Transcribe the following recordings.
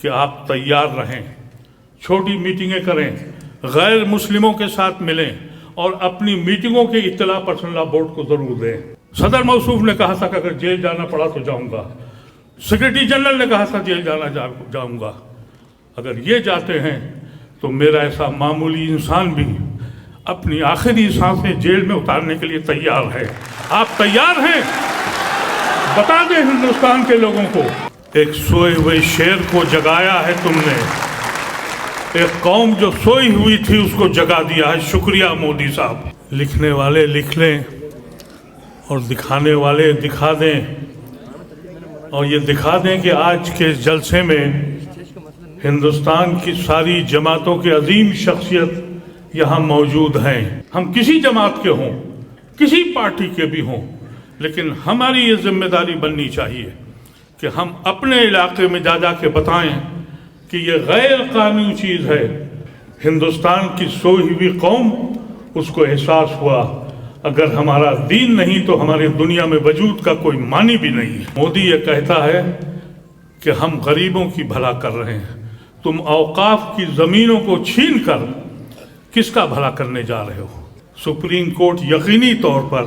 کہ آپ تیار رہیں، چھوٹی میٹنگیں کریں، غیر مسلموں کے ساتھ ملیں اور اپنی میٹنگوں کی اطلاع پرسنل لا بورڈ کو ضرور دیں۔ صدر موصوف نے کہا تھا کہ اگر جیل جانا پڑا تو جاؤں گا، سیکرٹری جنرل نے کہا تھا جیل جاؤں گا۔ اگر یہ جاتے ہیں تو میرا ایسا معمولی انسان بھی اپنی آخری سانسیں جیل میں اتارنے کے لیے تیار ہے۔ آپ تیار ہیں؟ بتا دیں ہندوستان کے لوگوں کو، ایک سوئے ہوئے شیر کو جگایا ہے تم نے، ایک قوم جو سوئی ہوئی تھی اس کو جگا دیا ہے۔ شکریہ مودی صاحب۔ لکھنے والے لکھ لیں اور دکھانے والے دکھا دیں، اور یہ دکھا دیں کہ آج کے جلسے میں ہندوستان کی ساری جماعتوں کے عظیم شخصیت یہاں موجود ہیں۔ ہم کسی جماعت کے ہوں، کسی پارٹی کے بھی ہوں، لیکن ہماری یہ ذمہ داری بننی چاہیے کہ ہم اپنے علاقے میں جا کے بتائیں کہ یہ غیر قانونی چیز ہے۔ ہندوستان کی سوئی ہوئی قوم، اس کو احساس ہوا اگر ہمارا دین نہیں تو ہماری دنیا میں وجود کا کوئی معنی بھی نہیں ہے۔ مودی یہ کہتا ہے کہ ہم غریبوں کی بھلا کر رہے ہیں، تم اوقاف کی زمینوں کو چھین کر کس کا بھلا کرنے جا رہے ہو؟ سپریم کورٹ یقینی طور پر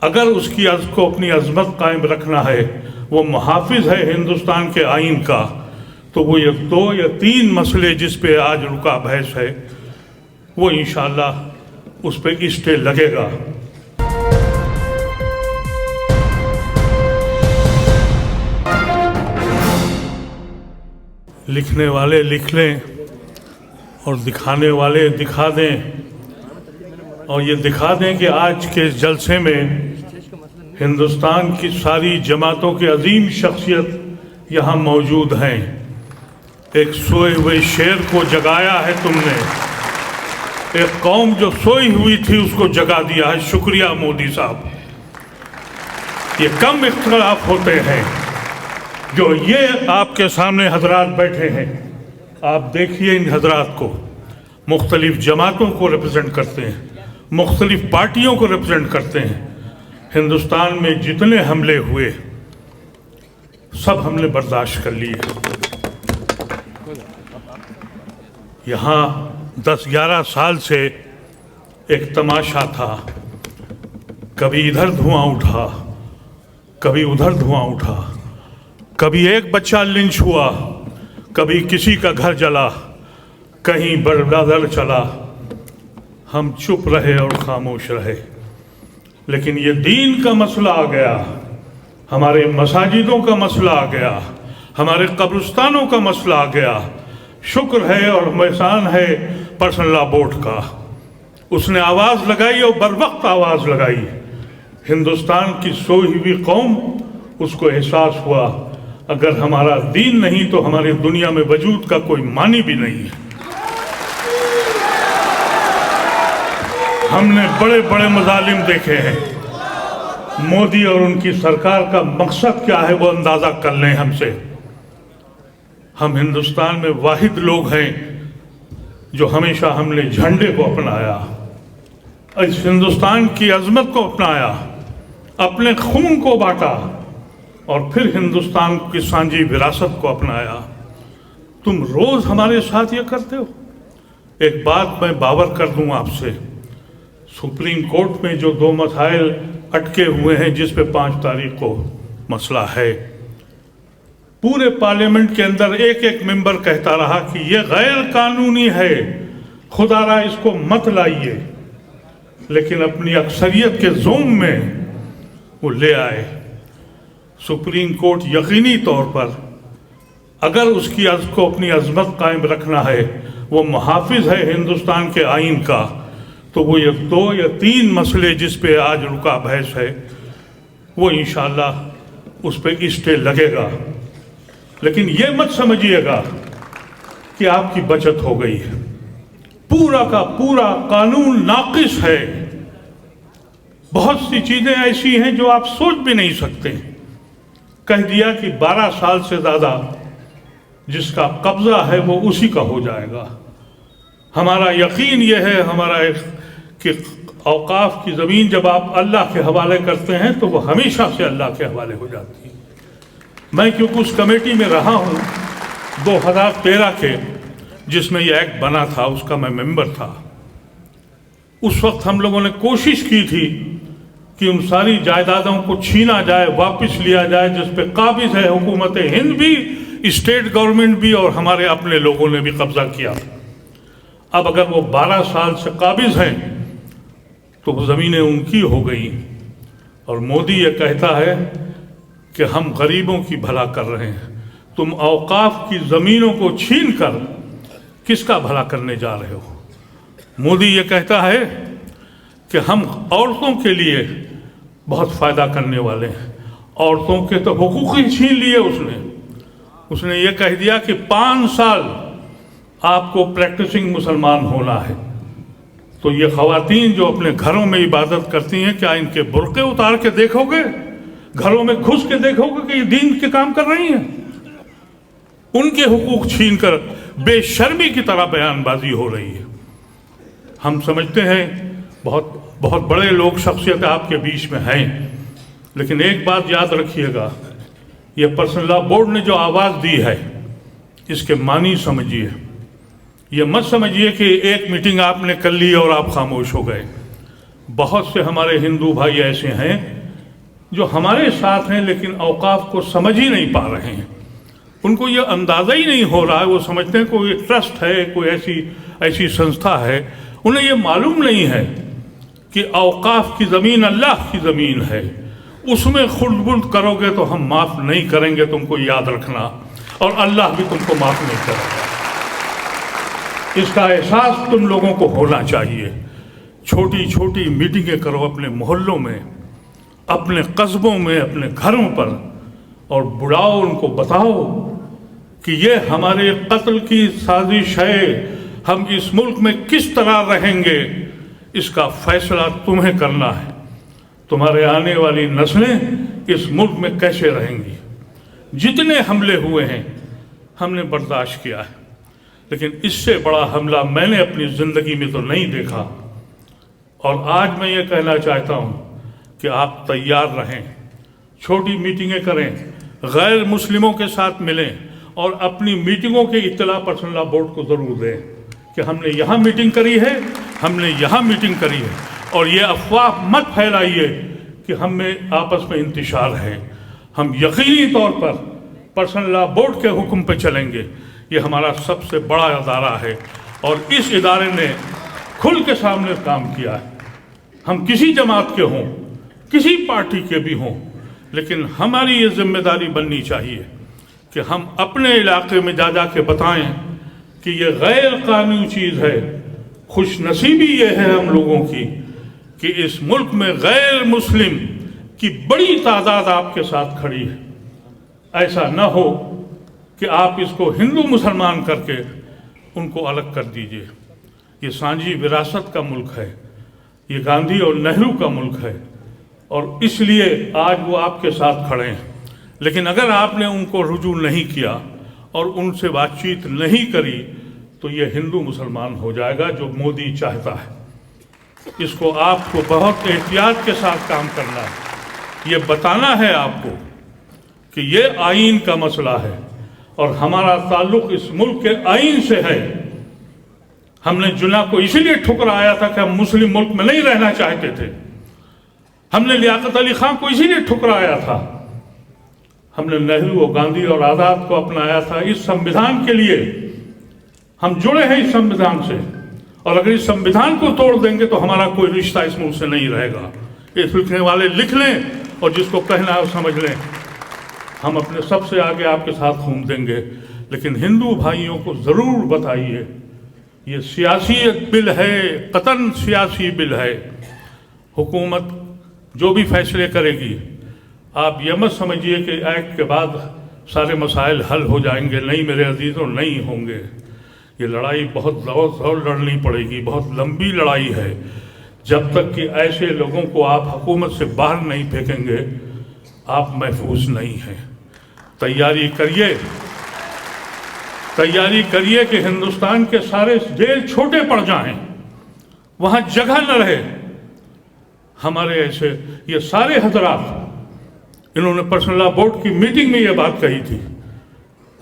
اگر اس کی کو اپنی عظمت قائم رکھنا ہے، وہ محافظ ہے ہندوستان کے آئین کا، تو وہ یہ 2 یا 3 مسئلے جس پہ آج رکا بحث ہے، وہ انشاءاللہ اس پہ اسٹے لگے گا۔ لکھنے والے لکھ لیں اور دکھانے والے دکھا دیں، اور یہ دکھا دیں کہ آج کے جلسے میں ہندوستان کی ساری جماعتوں کے عظیم شخصیت یہاں موجود ہیں۔ ایک سوئے ہوئے شیر کو جگایا ہے تم نے، ایک قوم جو سوئی ہوئی تھی اس کو جگا دیا ہے۔ شکریہ مودی صاحب۔ یہ کم اختلاف ہوتے ہیں جو یہ آپ کے سامنے حضرات بیٹھے ہیں، آپ دیکھیے ان حضرات کو، مختلف جماعتوں کو ریپرزینٹ کرتے ہیں، مختلف پارٹیوں کو ریپرزینٹ کرتے ہیں۔ ہندوستان میں جتنے حملے ہوئے سب ہم نے برداشت کر لیے۔ یہاں 10-11 سال سے ایک تماشا تھا، کبھی ادھر دھواں اٹھا، کبھی ادھر دھواں اٹھا، کبھی ایک بچہ لنچ ہوا، کبھی کسی کا گھر جلا، کہیں بلڈوزر چلا۔ ہم چپ رہے اور خاموش رہے، لیکن یہ دین کا مسئلہ آ گیا، ہمارے مساجدوں کا مسئلہ آ گیا، ہمارے قبرستانوں کا مسئلہ آ گیا۔ شکر ہے اور احسان ہے پرسنل لا بورڈ کا، اس نے آواز لگائی اور بروقت آواز لگائی۔ ہندوستان کی سوئی ہوئی قوم، اس کو احساس ہوا اگر ہمارا دین نہیں تو ہماری دنیا میں وجود کا کوئی معنی بھی نہیں ہے۔ ہم نے بڑے بڑے مظالم دیکھے ہیں، مودی اور ان کی سرکار کا مقصد کیا ہے وہ اندازہ کر لیں ہم سے۔ ہم ہندوستان میں واحد لوگ ہیں جو ہمیشہ ہم نے جھنڈے کو اپنایا، اس ہندوستان کی عظمت کو اپنایا، اپنے خون کو بانٹا اور پھر ہندوستان کی سانجی وراثت کو اپنایا۔ تم روز ہمارے ساتھ یہ کرتے ہو۔ ایک بات میں باور کر دوں آپ سے، سپریم کورٹ میں جو 2 مسائل اٹکے ہوئے ہیں جس پہ 5 تاریخ کو مسئلہ ہے، پورے پارلیمنٹ کے اندر ایک ممبر کہتا رہا کہ یہ غیر قانونی ہے، خدا را اس کو مت لائیے، لیکن اپنی اکثریت کے زوم میں وہ لے آئے۔ سپریم کورٹ یقینی طور پر اگر اس کی کو اپنی عظمت قائم رکھنا ہے، وہ محافظ ہے ہندوستان کے آئین کا، تو وہ یہ 2 یا 3 مسئلے جس پہ آج رکا بحث ہے، وہ انشاءاللہ اس پہ اسٹے لگے گا۔ لیکن یہ مت سمجھیے گا کہ آپ کی بچت ہو گئی ہے، پورا کا پورا قانون ناقص ہے۔ بہت سی چیزیں ایسی ہیں جو آپ سوچ بھی نہیں سکتے۔ کہہ دیا کہ 12 سال سے زیادہ جس کا قبضہ ہے وہ اسی کا ہو جائے گا۔ ہمارا یقین یہ ہے ہمارا کہ اوقاف کی زمین جب آپ اللہ کے حوالے کرتے ہیں تو وہ ہمیشہ سے اللہ کے حوالے ہو جاتی ہے۔ میں کیونکہ اس کمیٹی میں رہا ہوں 2013 کے جس میں یہ ایکٹ بنا تھا اس کا میں ممبر تھا. اس وقت ہم لوگوں نے کوشش کی تھی کہ ان ساری جائیدادوں کو چھینا جائے, واپس لیا جائے جس پہ قابض ہے حکومت ہند بھی, اسٹیٹ گورنمنٹ بھی, اور ہمارے اپنے لوگوں نے بھی قبضہ کیا. اب اگر وہ 12 سال سے قابض ہیں تو وہ زمینیں ان کی ہو گئیں, اور مودی یہ کہتا ہے کہ ہم غریبوں کی بھلا کر رہے ہیں. تم اوقاف کی زمینوں کو چھین کر کس کا بھلا کرنے جا رہے ہو؟ مودی یہ کہتا ہے کہ ہم عورتوں کے لیے بہت فائدہ کرنے والے ہیں. عورتوں کے تو حقوق ہی چھین لیے اس نے یہ کہہ دیا کہ 5 سال آپ کو پریکٹسنگ مسلمان ہونا ہے. تو یہ خواتین جو اپنے گھروں میں عبادت کرتی ہیں, کیا ان کے برقعے اتار کے دیکھو گے؟ گھروں میں گھس کے دیکھو گے کہ یہ دین کے کام کر رہی ہیں؟ ان کے حقوق چھین کر بے شرمی کی طرح بیان بازی ہو رہی ہے. ہم سمجھتے ہیں بہت بڑے لوگ شخصیت آپ کے بیچ میں ہیں, لیکن ایک بات یاد رکھیے گا, یہ پرسنل لا بورڈ نے جو آواز دی ہے اس کے معنی سمجھیے. یہ مت سمجھیے کہ ایک میٹنگ آپ نے کر لی اور آپ خاموش ہو گئے. بہت سے ہمارے ہندو بھائی ایسے ہیں جو ہمارے ساتھ ہیں لیکن اوقاف کو سمجھ ہی نہیں پا رہے ہیں. ان کو یہ اندازہ ہی نہیں ہو رہا ہے. وہ سمجھتے ہیں کوئی ٹرسٹ ہے, کوئی ایسی سنستھا ہے. انہیں یہ معلوم نہیں ہے کہ اوقاف کی زمین اللہ کی زمین ہے. اس میں خرد برد کرو گے تو ہم معاف نہیں کریں گے, تم کو یاد رکھنا, اور اللہ بھی تم کو معاف نہیں کرے گا. اس کا احساس تم لوگوں کو ہونا چاہیے. چھوٹی چھوٹی میٹنگیں کرو اپنے محلوں میں, اپنے قصبوں میں, اپنے گھروں پر, اور بڑھاؤ, ان کو بتاؤ کہ یہ ہمارے قتل کی سازش ہے. ہم اس ملک میں کس طرح رہیں گے اس کا فیصلہ تمہیں کرنا ہے. تمہارے آنے والی نسلیں اس ملک میں کیسے رہیں گی؟ جتنے حملے ہوئے ہیں ہم نے برداشت کیا ہے, لیکن اس سے بڑا حملہ میں نے اپنی زندگی میں تو نہیں دیکھا. اور آج میں یہ کہنا چاہتا ہوں کہ آپ تیار رہیں, چھوٹی میٹنگیں کریں, غیر مسلموں کے ساتھ ملیں, اور اپنی میٹنگوں کی اطلاع پرسنل لا بورڈ کو ضرور دیں کہ ہم نے یہاں میٹنگ کری ہے, ہم نے یہاں میٹنگ کری ہے. اور یہ افواہ مت پھیلائیے کہ ہم میں آپس میں انتشار ہے. ہم یقینی طور پر پرسنل لا بورڈ کے حکم پہ چلیں گے. یہ ہمارا سب سے بڑا ادارہ ہے, اور اس ادارے نے کھل کے سامنے کام کیا ہے. ہم کسی جماعت کے ہوں, کسی پارٹی کے بھی ہوں, لیکن ہماری یہ ذمہ داری بننی چاہیے کہ ہم اپنے علاقے میں جا کے بتائیں کہ یہ غیر قانونی چیز ہے. خوش نصیبی یہ ہے ہم لوگوں کی کہ اس ملک میں غیر مسلم کی بڑی تعداد آپ کے ساتھ کھڑی ہے. ایسا نہ ہو کہ آپ اس کو ہندو مسلمان کر کے ان کو الگ کر دیجئے. یہ سانجھی وراثت کا ملک ہے, یہ گاندھی اور نہرو کا ملک ہے, اور اس لیے آج وہ آپ کے ساتھ کھڑے ہیں. لیکن اگر آپ نے ان کو رجوع نہیں کیا اور ان سے بات چیت نہیں کری تو یہ ہندو مسلمان ہو جائے گا جو مودی چاہتا ہے. اس کو آپ کو بہت احتیاط کے ساتھ کام کرنا ہے. یہ بتانا ہے آپ کو کہ یہ آئین کا مسئلہ ہے, اور ہمارا تعلق اس ملک کے آئین سے ہے. ہم نے جناح کو اسی لیے ٹھکرایا تھا کہ ہم مسلم ملک میں نہیں رہنا چاہتے تھے. ہم نے لیاقت علی خان کو اسی لیے ٹھکرایا تھا. ہم نے نہرو اور گاندھی اور آزاد کو اپنایا تھا اس سمویدھان کے لیے. ہم جڑے ہیں اس سمویدھان سے, اور اگر اس سمویدھان کو توڑ دیں گے تو ہمارا کوئی رشتہ اس ملک سے نہیں رہے گا. یہ لکھنے والے لکھ لیں, اور جس کو کہنا ہے وہ سمجھ لیں. ہم اپنے سب سے آگے آپ کے ساتھ گھوم دیں گے, لیکن ہندو بھائیوں کو ضرور بتائیے یہ سیاسی بل ہے, قطعاً سیاسی بل ہے. حکومت جو بھی فیصلے کرے گی, آپ یہ مت سمجھیے کہ ایکٹ کے بعد سارے مسائل حل ہو جائیں گے. نہیں میرے عزیزوں, نہیں ہوں گے. یہ لڑائی بہت زور لڑنی پڑے گی, بہت لمبی لڑائی ہے. جب تک کہ ایسے لوگوں کو آپ حکومت سے باہر نہیں پھینکیں گے آپ محفوظ نہیں ہیں. تیاری کریے کہ ہندوستان کے سارے جیل چھوٹے پڑ جائیں, وہاں جگہ نہ رہے. ہمارے ایسے یہ سارے حضرات, انہوں نے پرسنل لا بورڈ کی میٹنگ میں یہ بات کہی تھی.